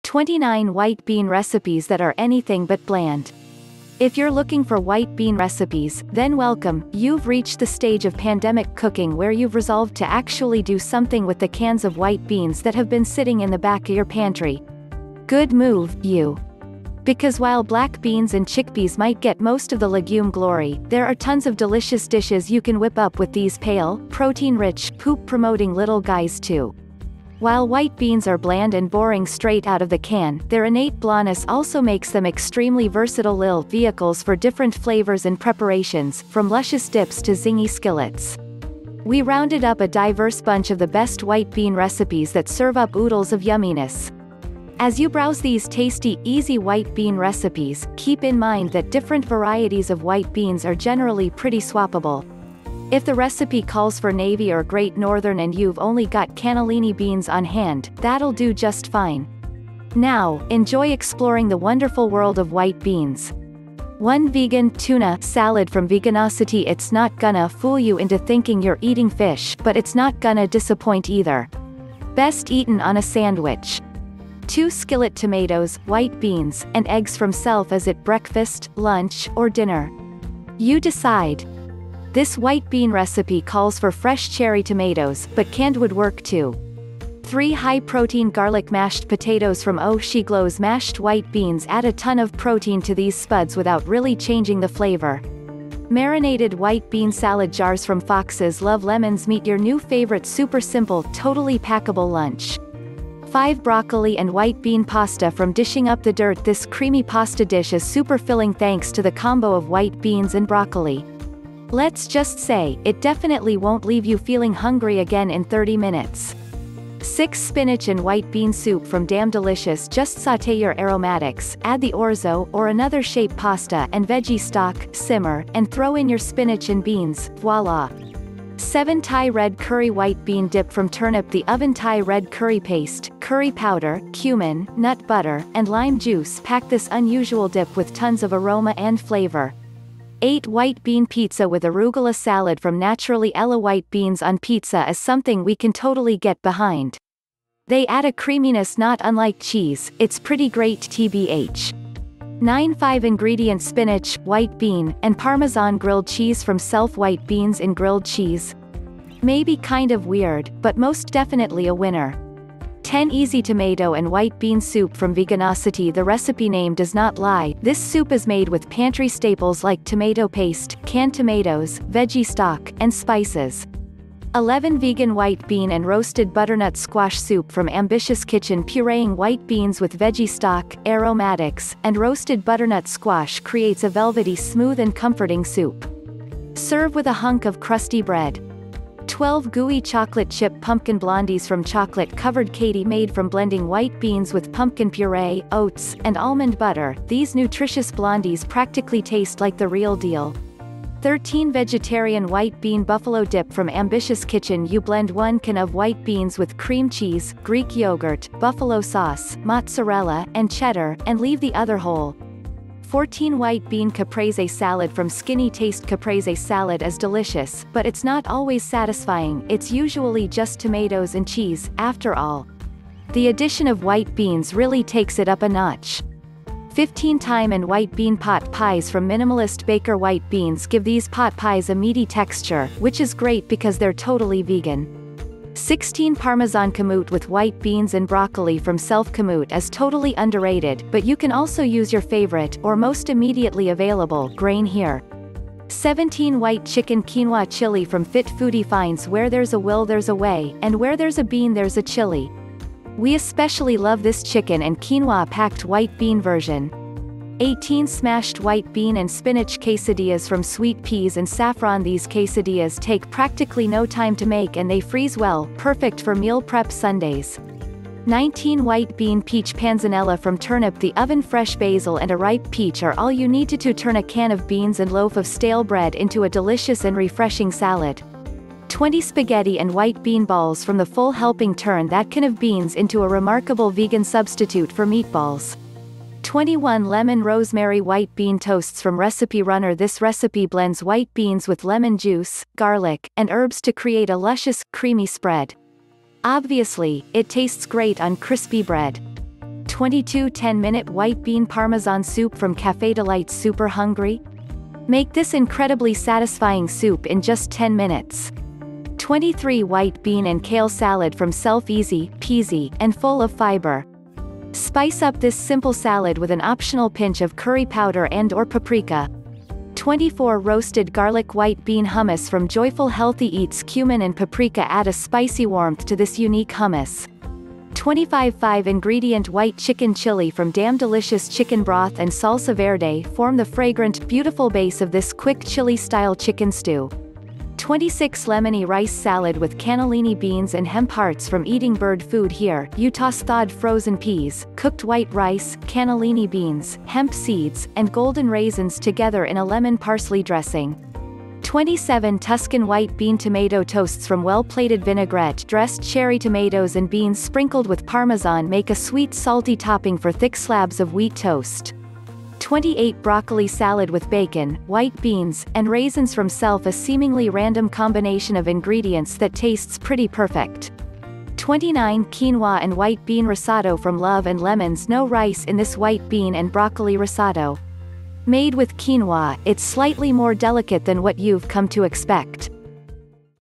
29 white bean recipes that are anything but bland. If you're looking for white bean recipes, then welcome, you've reached the stage of pandemic cooking where you've resolved to actually do something with the cans of white beans that have been sitting in the back of your pantry. Good move, you. Because while black beans and chickpeas might get most of the legume glory, there are tons of delicious dishes you can whip up with these pale, protein-rich, poop-promoting little guys too. While white beans are bland and boring straight out of the can, their innate blahness also makes them extremely versatile little vehicles for different flavors and preparations, from luscious dips to zingy skillets. We rounded up a diverse bunch of the best white bean recipes that serve up oodles of yumminess. As you browse these tasty, easy white bean recipes, keep in mind that different varieties of white beans are generally pretty swappable. If the recipe calls for navy or Great Northern and you've only got cannellini beans on hand, that'll do just fine. Now, enjoy exploring the wonderful world of white beans. 1 vegan tuna salad from Veganosity. It's not gonna fool you into thinking you're eating fish, but it's not gonna disappoint either. Best eaten on a sandwich. 2 skillet tomatoes, white beans, and eggs from Self. Is it breakfast, lunch, or dinner? You decide. This white bean recipe calls for fresh cherry tomatoes, but canned would work too. 3 high-protein garlic mashed potatoes from Oh She Glows. Mashed white beans add a ton of protein to these spuds without really changing the flavor. Marinated white bean salad jars from Fox's Love Lemons. Meet your new favorite super simple, totally packable lunch. 5 broccoli and white bean pasta from Dishing Up the Dirt. This creamy pasta dish is super filling thanks to the combo of white beans and broccoli. Let's just say, it definitely won't leave you feeling hungry again in 30 minutes. 6 spinach and white bean soup from Damn Delicious. Just sauté your aromatics, add the orzo or another shape pasta and veggie stock, simmer, and throw in your spinach and beans, voila. 7 Thai red curry white bean dip from Turnip. The oven Thai red curry paste, curry powder, cumin, nut butter, and lime juice pack this unusual dip with tons of aroma and flavor. 8 white bean pizza with arugula salad from Naturally Ella. White beans on pizza is something we can totally get behind. They add a creaminess not unlike cheese, it's pretty great tbh. 9 5-ingredient spinach, white bean, and Parmesan grilled cheese from Self. White beans in grilled cheese? Maybe kind of weird, but most definitely a winner. 10 easy tomato and white bean soup from Veganosity. The recipe name does not lie, this soup is made with pantry staples like tomato paste, canned tomatoes, veggie stock, and spices. 11 vegan white bean and roasted butternut squash soup from Ambitious Kitchen. Pureeing white beans with veggie stock, aromatics, and roasted butternut squash creates a velvety, smooth and comforting soup. Serve with a hunk of crusty bread. 12 gooey chocolate chip pumpkin blondies from Chocolate Covered Katie. Made from blending white beans with pumpkin puree, oats, and almond butter, these nutritious blondies practically taste like the real deal. 13 vegetarian white bean buffalo dip from Ambitious Kitchen. You blend 1 can of white beans with cream cheese, Greek yogurt, buffalo sauce, mozzarella, and cheddar, and leave the other whole. 14 white bean caprese salad from Skinny Taste. Caprese salad is delicious, but it's not always satisfying. It's usually just tomatoes and cheese, after all. The addition of white beans really takes it up a notch. 15 thyme and white bean pot pies from Minimalist Baker. White beans give these pot pies a meaty texture, which is great because they're totally vegan. 16 Parmesan kamut with white beans and broccoli from Self. Kamut is totally underrated, but you can also use your favorite, or most immediately available, grain here. 17 white chicken quinoa chili from Fit Foodie Finds. Where there's a will there's a way, and where there's a bean there's a chili. We especially love this chicken and quinoa packed white bean version. 18 smashed white bean and spinach quesadillas from Sweet Peas and Saffron. These quesadillas take practically no time to make and they freeze well, perfect for meal prep Sundays. 19 white bean peach panzanella from Turnip. The oven fresh basil and a ripe peach are all you need to turn a can of beans and loaf of stale bread into a delicious and refreshing salad. 20 spaghetti and white bean balls from The Full Helping. Turn that can of beans into a remarkable vegan substitute for meatballs. 21 lemon rosemary white bean toasts from Recipe Runner. This recipe blends white beans with lemon juice, garlic, and herbs to create a luscious, creamy spread. Obviously, it tastes great on crispy bread. 22 10-minute white bean parmesan soup from Café Delight's. Super hungry? Make this incredibly satisfying soup in just 10 minutes. 23 white bean and kale salad from Self. Easy, peasy, and full of fiber. Spice up this simple salad with an optional pinch of curry powder and/or paprika. 24 roasted garlic white bean hummus from Joyful Healthy Eats. Cumin and paprika add a spicy warmth to this unique hummus. 25 5-ingredient white chicken chili from Damn Delicious. Chicken broth and salsa verde form the fragrant, beautiful base of this quick chili-style chicken stew. 26 lemony rice salad with cannellini beans and hemp hearts from Eating Bird Food. Here, you toss thawed frozen peas, cooked white rice, cannellini beans, hemp seeds, and golden raisins together in a lemon parsley dressing. 27 Tuscan white bean tomato toasts from well-plated vinaigrette dressed cherry tomatoes and beans sprinkled with parmesan make a sweet salty topping for thick slabs of wheat toast. 28 broccoli salad with bacon, white beans, and raisins from Self. A seemingly random combination of ingredients that tastes pretty perfect. 29 quinoa and white bean risotto from Love and Lemons. No rice in this white bean and broccoli risotto. Made with quinoa, it's slightly more delicate than what you've come to expect.